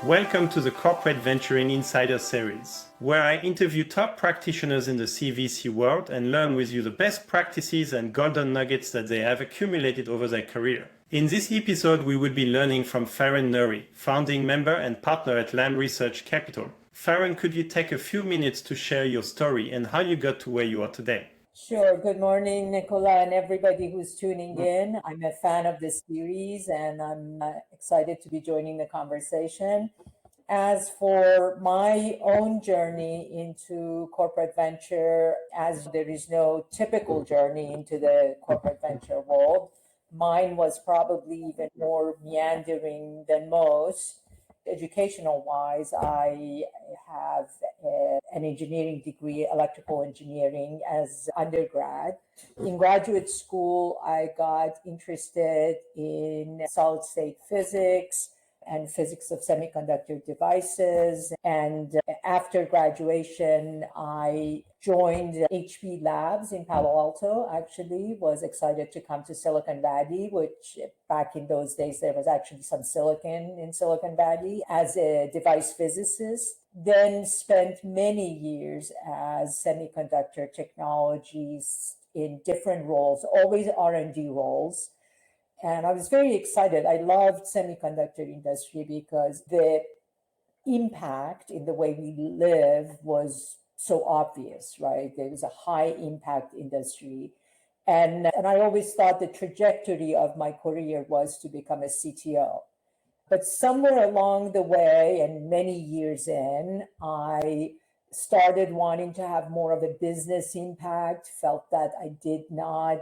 Welcome to the Corporate Venturing Insider Series, where I interview top practitioners in the CVC world and learn with you the best practices and golden nuggets that they have accumulated over their career. In this episode, we will be learning from Faran Nouri, founding member and partner at Lam Research Capital. Faran, could you take a few minutes to share your story and how you got to where you are today? Sure. Good morning, Nicola, and everybody who's tuning in. I'm a fan of this series and I'm excited to be joining the conversation. As for my own journey into corporate venture, as there is no typical journey into the corporate venture world, mine was probably even more meandering than most. Educational wise, I have an engineering degree, electrical engineering, as undergrad. In graduate school, I got interested in solid state physics and physics of semiconductor devices. And after graduation, I joined HP Labs in Palo Alto, actually, was excited to come to Silicon Valley, which back in those days, there was actually some silicon in Silicon Valley as a device physicist. Then spent many years as semiconductor technologies in different roles, always R&D roles. And I was very excited. I loved semiconductor industry because the impact in the way we live was so obvious, right? There was a high impact industry. And I always thought the trajectory of my career was to become a CTO. But somewhere along the way, and many years in, I started wanting to have more of a business impact, felt that I did not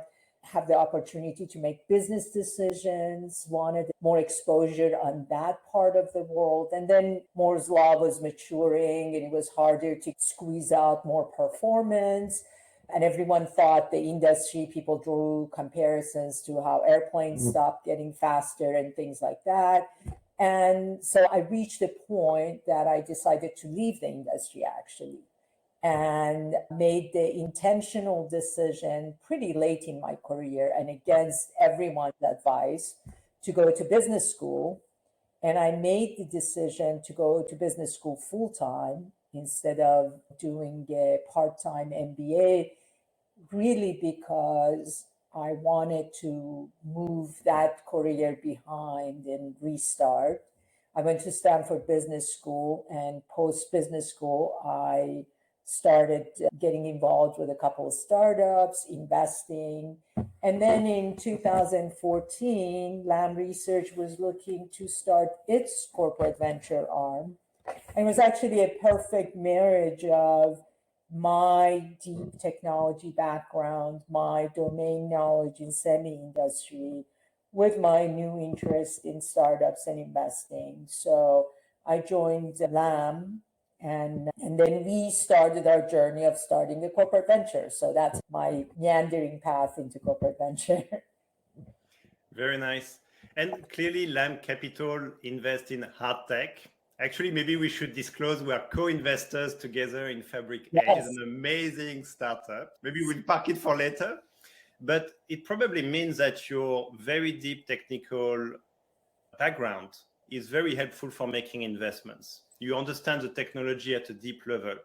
have the opportunity to make business decisions, wanted more exposure on that part of the world. And then Moore's Law was maturing and it was harder to squeeze out more performance. And everyone thought the industry, people drew comparisons to how airplanes stopped getting faster and things like that. And so I reached a point that I decided to leave the industry actually, and made the intentional decision pretty late in my career and against everyone's advice to go to business school. And I made the decision to go to business school full time instead of doing a part-time MBA, really because I wanted to move that career behind and restart. I went to Stanford Business School, and post business school, I started getting involved with a couple of startups, investing. And then in 2014, Lam Research was looking to start its corporate venture arm. And it was actually a perfect marriage of my deep technology background, my domain knowledge in semi-industry, with my new interest in startups and investing. So I joined Lam, and then we started our journey of starting a corporate venture. So that's my meandering path into corporate venture. Very nice. And clearly, Lam Capital invests in hard tech. Actually, maybe we should disclose we are co-investors together in Fabric Edge. It's an amazing startup. Maybe we'll park it for later. But it probably means that your very deep technical background is very helpful for making investments. You understand the technology at a deep level.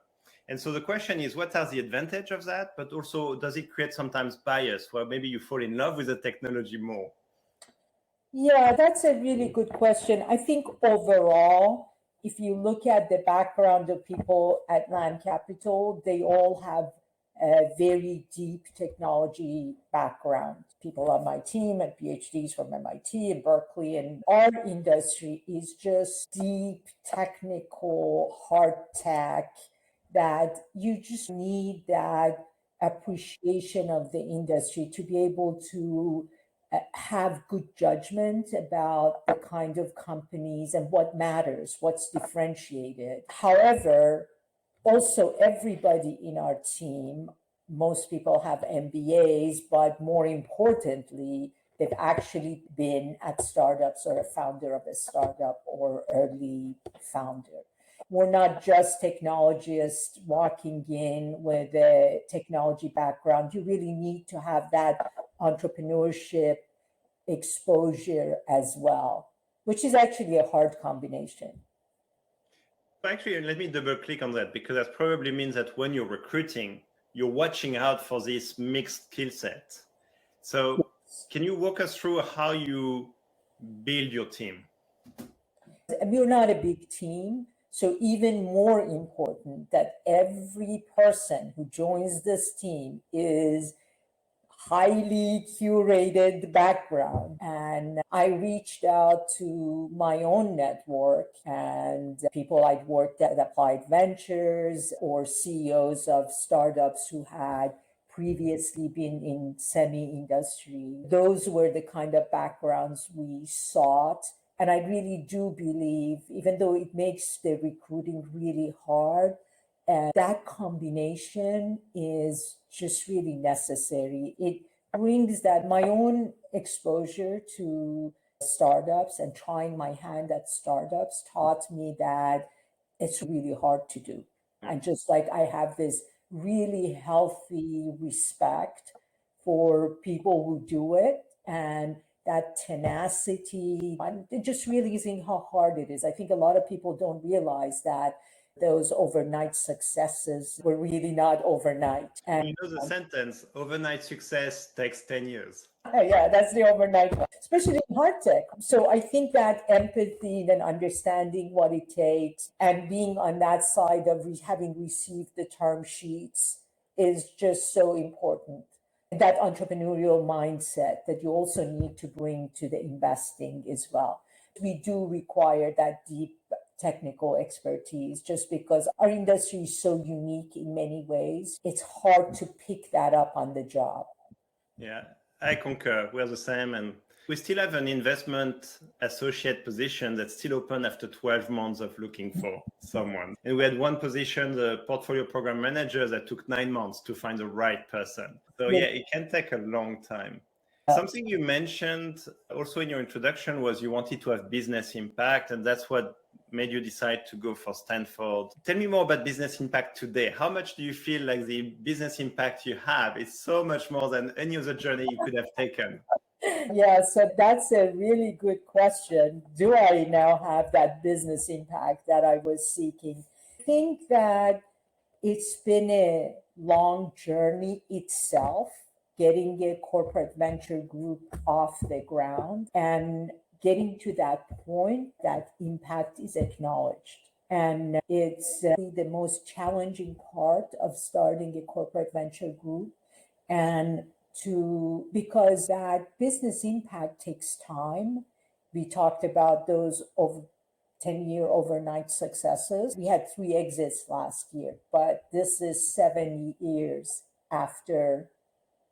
And so the question is, what are the advantages of that? But also, does it create sometimes bias where maybe you fall in love with the technology more? Yeah, that's a really good question. I think overall, if you look at the background of people at Lam Capital, they all have a very deep technology background. People on my team and PhDs from MIT and Berkeley, and our industry is just deep technical hard tech that you just need that appreciation of the industry to be able to have good judgment about the kind of companies and what matters, what's differentiated. However, also everybody in our team, most people have MBAs, but more importantly, they've actually been at startups or a founder of a startup or early founder. We're not just technologists walking in with a technology background. You really need to have that entrepreneurship exposure as well, which is actually a hard combination. Actually, let me double click on that, because that probably means that when you're recruiting, you're watching out for this mixed skill set. So can you walk us through how you build your team? We're not a big team, so even more important that every person who joins this team is highly curated background. And I reached out to my own network and people I'd worked at Applied Ventures or CEOs of startups who had previously been in semi-industry. Those were the kind of backgrounds we sought. And I really do believe, even though it makes the recruiting really hard, and that combination is just really necessary. It brings that my own exposure to startups and trying my hand at startups taught me that it's really hard to do. And just like I have this really healthy respect for people who do it and that tenacity, and just realizing how hard it is. I think a lot of people don't realize that those overnight successes were really not overnight. And You know the sentence, overnight success takes 10 years. yeah, that's the overnight one, especially in hard tech. So I think that empathy and understanding what it takes and being on that side of having received the term sheets is just so important. That entrepreneurial mindset that you also need to bring to the investing as well. We do require that deep technical expertise just because our industry is so unique in many ways. It's hard to pick that up on the job. Yeah, I concur. We're the same. And we still have an investment associate position that's still open after 12 months of looking for someone. And we had one position, the portfolio program manager, that took 9 months to find the right person. So yeah, it can take a long time. Something you mentioned also in your introduction was you wanted to have business impact, and that's what made you decide to go for Stanford. Tell me more about business impact today. How much do you feel like the business impact you have is so much more than any other journey you could have taken? Yeah, so that's a really good question. Do I now have that business impact that I was seeking? I think that it's been a long journey itself, getting a corporate venture group off the ground and getting to that point that impact is acknowledged. And it's the most challenging part of starting a corporate venture group. And because that business impact takes time. We talked about those of 10-year overnight successes. We had 3 exits last year, but this is 7 years after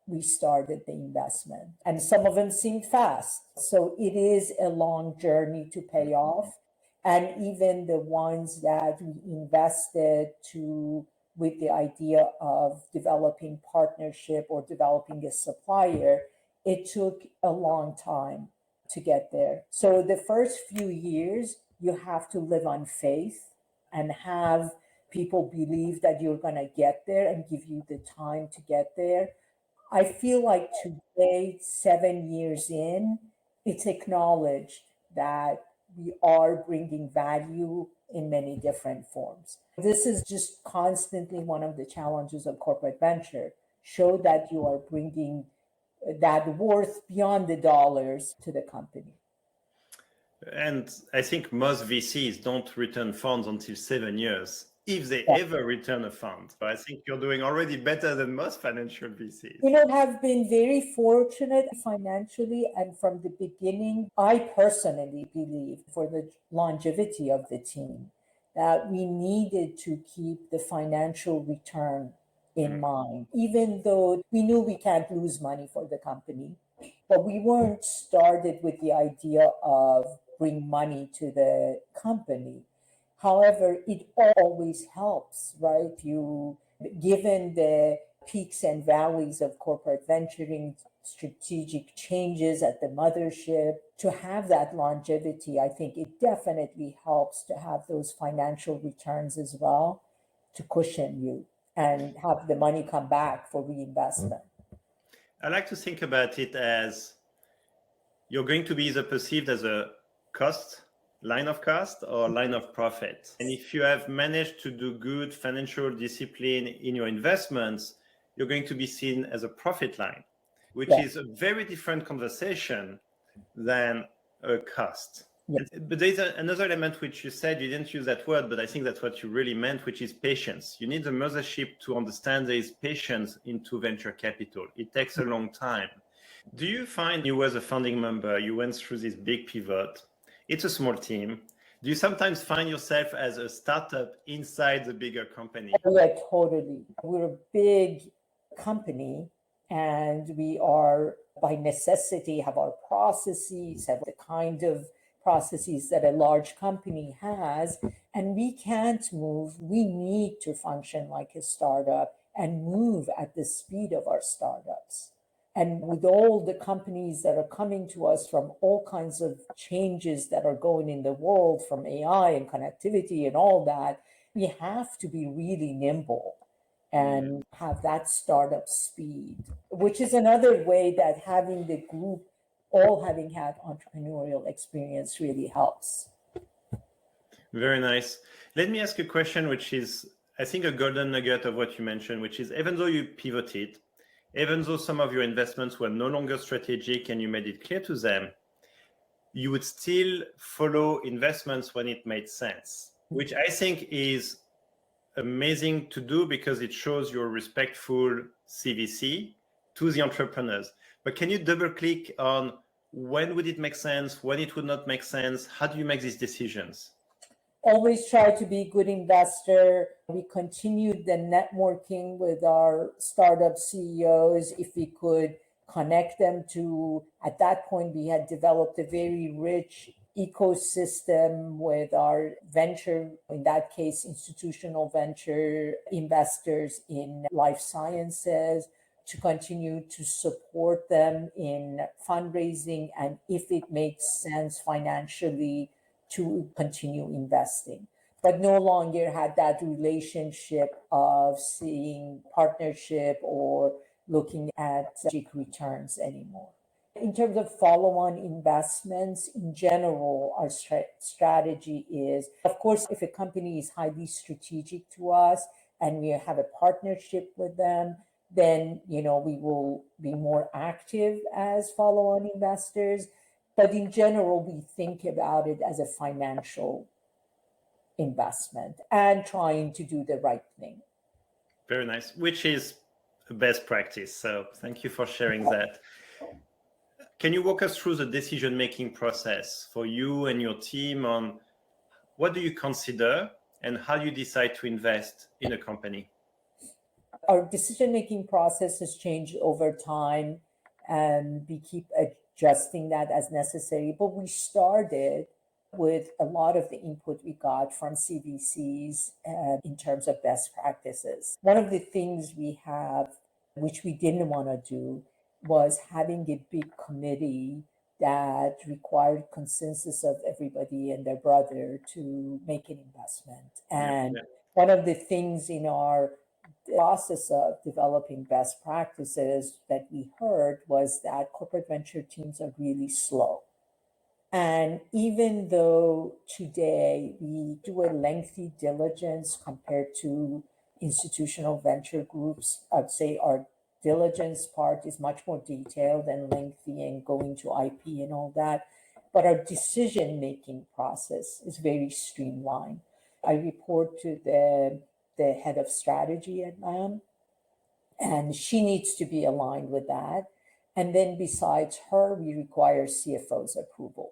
we started the investment. And some of them seemed fast. So it is a long journey to pay off. And even the ones that we invested to with the idea of developing partnership or developing a supplier, it took a long time to get there. So the first few years, you have to live on faith and have people believe that you're going to get there and give you the time to get there. I feel like today, 7 years in, it's acknowledged that we are bringing value in many different forms. This is just constantly one of the challenges of corporate venture. Show that you are bringing that worth beyond the dollars to the company. And I think most VCs don't return funds until 7 years, if they ever return a fund. So I think you're doing already better than most financial VCs. Have been very fortunate financially. And from the beginning, I personally believe for the longevity of the team that we needed to keep the financial return in mind, even though we knew we can't lose money for the company. But we weren't started with the idea of bring money to the company. However, it always helps, right? Given the peaks and valleys of corporate venturing, strategic changes at the mothership, to have that longevity, I think it definitely helps to have those financial returns as well to cushion you and have the money come back for reinvestment. I like to think about it as you're going to be either perceived as a cost line of cost or line of profit. And if you have managed to do good financial discipline in your investments, you're going to be seen as a profit line, which is a very different conversation than a cost. But there's another element which you said, you didn't use that word, but I think that's what you really meant, which is patience. You need the mothership to understand there is patience into venture capital. It takes a long time. Do you find you as a founding member, you went through this big pivot, it's a small team. Do you sometimes find yourself as a startup inside the bigger company? Yeah, totally. We're a big company and we are by necessity have our processes, have the kind of processes that a large company has, and we can't move. We need to function like a startup and move at the speed of our startups. And with all the companies that are coming to us from all kinds of changes that are going in the world, from AI and connectivity and all that, we have to be really nimble and have that startup speed, which is another way that having the group all having had entrepreneurial experience really helps. Very nice. Let me ask a question, which is, I think, a golden nugget of what you mentioned, which is, even though you pivoted, even though some of your investments were no longer strategic and you made it clear to them, you would still follow investments when it made sense, which I think is amazing to do because it shows your respectful CVC to the entrepreneurs. But can you double click on when would it make sense, when it would not make sense? How do you make these decisions? Always try to be a good investor. We continued the networking with our startup CEOs. If we could connect them to, at that point, we had developed a very rich ecosystem with our venture, in that case, institutional venture investors in life sciences, to continue to support them in fundraising and, if it makes sense financially, to continue investing, but no longer had that relationship of seeing partnership or looking at strategic returns anymore. In terms of follow-on investments, in general, our strategy is, of course, if a company is highly strategic to us and we have a partnership with them, then we will be more active as follow-on investors. But in general, we think about it as a financial investment and trying to do the right thing. Very nice, which is the best practice. So thank you for sharing that. Can you walk us through the decision-making process for you and your team on what do you consider and how do you decide to invest in a company? Our decision-making process has changed over time and we keep adjusting that as necessary. But we started with a lot of the input we got from CVCs in terms of best practices. One of the things we have, which we didn't want to do, was having a big committee that required consensus of everybody and their brother to make an investment. And one of the things in our process of developing best practices that we heard was that corporate venture teams are really slow. And even though today we do a lengthy diligence compared to institutional venture groups, I'd say our diligence part is much more detailed and lengthy and going to IP and all that. But our decision-making process is very streamlined. I report to the head of strategy at Lam, and she needs to be aligned with that. And then besides her, we require CFO's approval.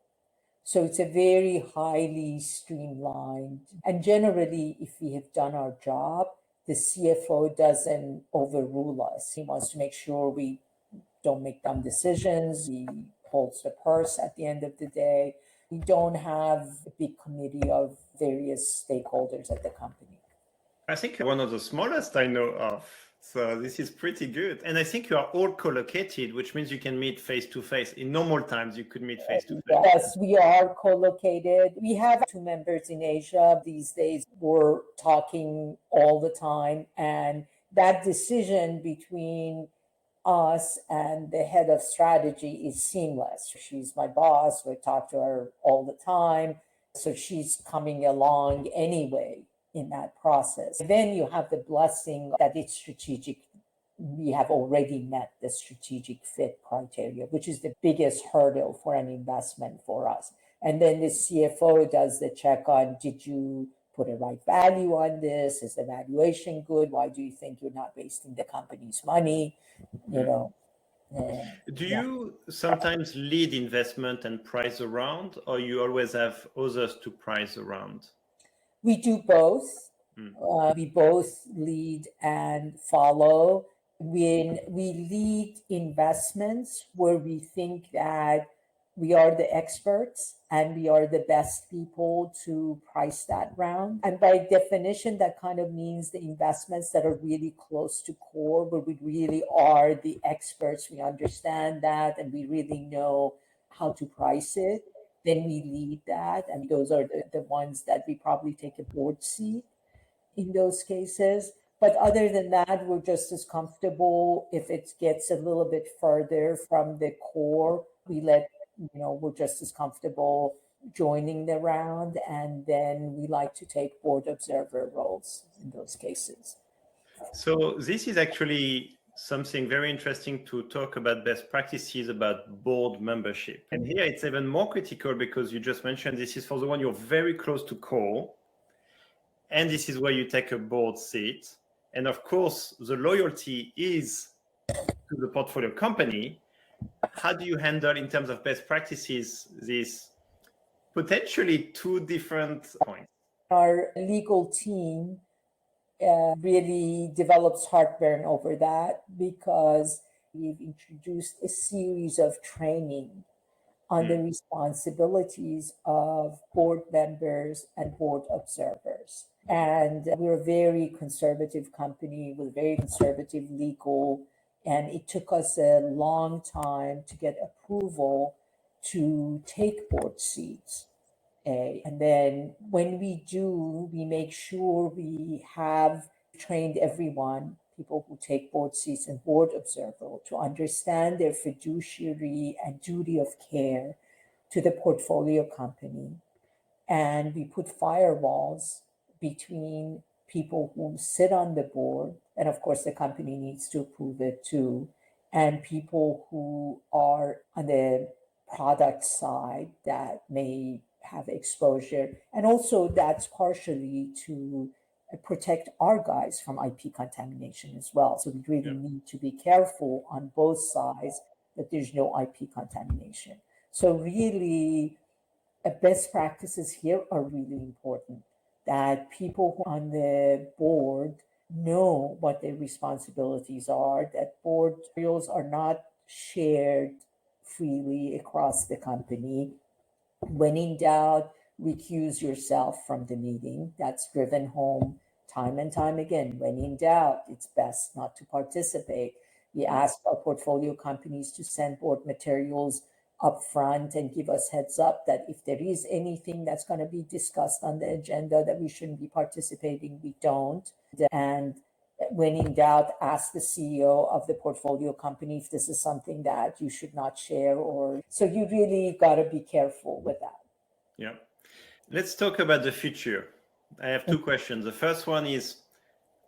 So it's a very highly streamlined. And generally, if we have done our job, the CFO doesn't overrule us. He wants to make sure we don't make dumb decisions. He holds the purse at the end of the day. We don't have a big committee of various stakeholders at the company. I think you're one of the smallest I know of. So this is pretty good. And I think you are all co-located, which means you can meet face-to-face. In normal times, you could meet face-to-face. Yes, we are co-located. We have 2 members in Asia. These days, we're talking all the time. And that decision between us and the head of strategy is seamless. She's my boss. We talk to her all the time. So she's coming along anyway in that process. Then you have the blessing that it's strategic. We have already met the strategic fit criteria, which is the biggest hurdle for an investment for us. And then the CFO does the check on, did you put a right value on this? Is the valuation good? Why do you think you're not wasting the company's money? You know. Do you sometimes lead investment and price around, or you always have others to price around? We do both. We both lead and follow. When we lead investments where we think that we are the experts and we are the best people to price that round. And by definition, that kind of means the investments that are really close to core, where we really are the experts, we understand that, and we really know how to price it. Then we lead that. And those are the ones that we probably take a board seat in those cases. But other than that, we're just as comfortable if it gets a little bit further from the core. We're just as comfortable joining the round. And then we like to take board observer roles in those cases. So this is actually something very interesting to talk about best practices about board membership. And here it's even more critical because you just mentioned this is for the one you're very close to core. And this is where you take a board seat. And of course, the loyalty is to the portfolio company. How do you handle, in terms of best practices, these potentially two different points? Our legal team really develops heartburn over that because we've introduced a series of training on the responsibilities of board members and board observers. And we're a very conservative company with very conservative legal, and it took us a long time to get approval to take board seats. And then when we do, we make sure we have trained everyone, people who take board seats and board observer, to understand their fiduciary and duty of care to the portfolio company. And we put firewalls between people who sit on the board, and of course the company needs to approve it too, and people who are on the product side that may have exposure. And also that's partially to protect our guys from IP contamination as well. So we really need to be careful on both sides that there's no IP contamination. So really, best practices here are really important, that people who are on the board know what their responsibilities are, that board materials are not shared freely across the company. When in doubt, recuse yourself from the meeting. That's driven home time and time again. When in doubt, it's best not to participate. We ask our portfolio companies to send board materials up front and give us heads up that if there is anything that's going to be discussed on the agenda that we shouldn't be participating, we don't. And when in doubt, ask the CEO of the portfolio company if this is something that you should not share. So you really got to be careful with that. Yeah. Let's talk about the future. I have two questions. The first one is,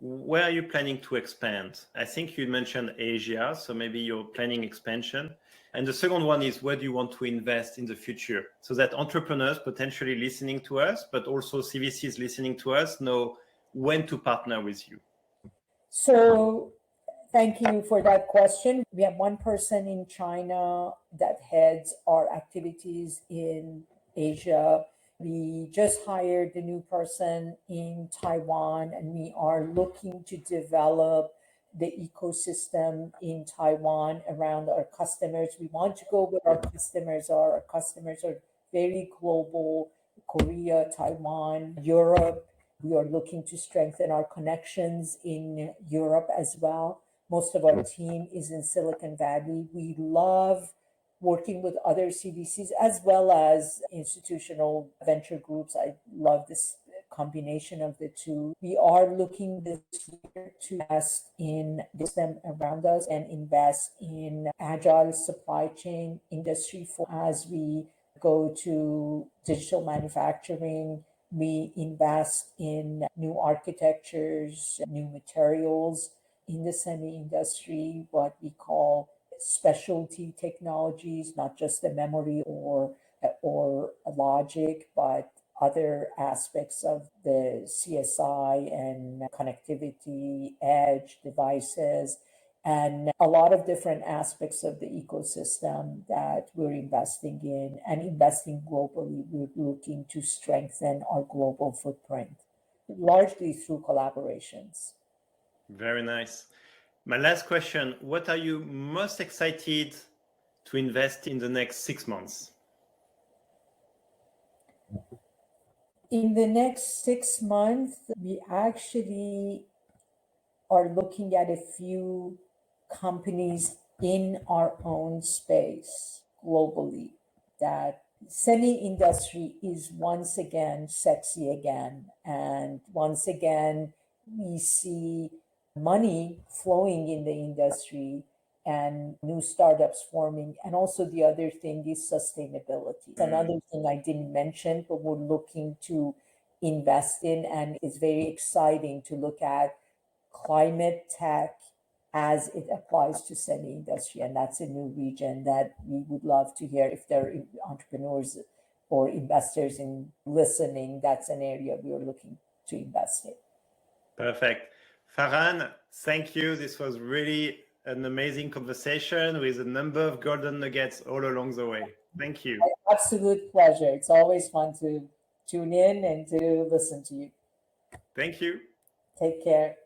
where are you planning to expand? I think you mentioned Asia, so maybe you're planning expansion. And the second one is, where do you want to invest in the future so that entrepreneurs potentially listening to us, but also CVCs listening to us, know when to partner with you? So thank you for that question. We have one person in China that heads our activities in Asia. We just hired a new person in Taiwan, and we are looking to develop the ecosystem in Taiwan around our customers. We want to go where our customers are. Our customers are very global: Korea, Taiwan, Europe. We are looking to strengthen our connections in Europe as well. Most of our team is in Silicon Valley. We love working with other CVCs as well as institutional venture groups. I love this combination of the two. We are looking this year to invest in them around us and invest in agile supply chain industry as we go to digital manufacturing. We invest in new architectures, new materials in the semi industry, what we call specialty technologies, not just the memory or logic, but other aspects of the CSI and connectivity, edge devices, and a lot of different aspects of the ecosystem that we're investing in and investing globally. We're looking to strengthen our global footprint, largely through collaborations. Very nice. My last question, what are you most excited to invest in the next 6 months? In the next 6 months, we actually are looking at a few companies in our own space globally that semi industry is once again sexy again. And once again, we see money flowing in the industry and new startups forming. And also, the other thing is sustainability. Another thing I didn't mention, but we're looking to invest in, and it's very exciting to look at climate tech as it applies to semi industry. And that's a new region that we would love to hear if there are entrepreneurs or investors in listening. That's an area we are looking to invest in. Perfect. Faran, thank you. This was really an amazing conversation with a number of golden nuggets all along the way. Thank you. Absolute pleasure. It's always fun to tune in and to listen to you. Thank you. Take care.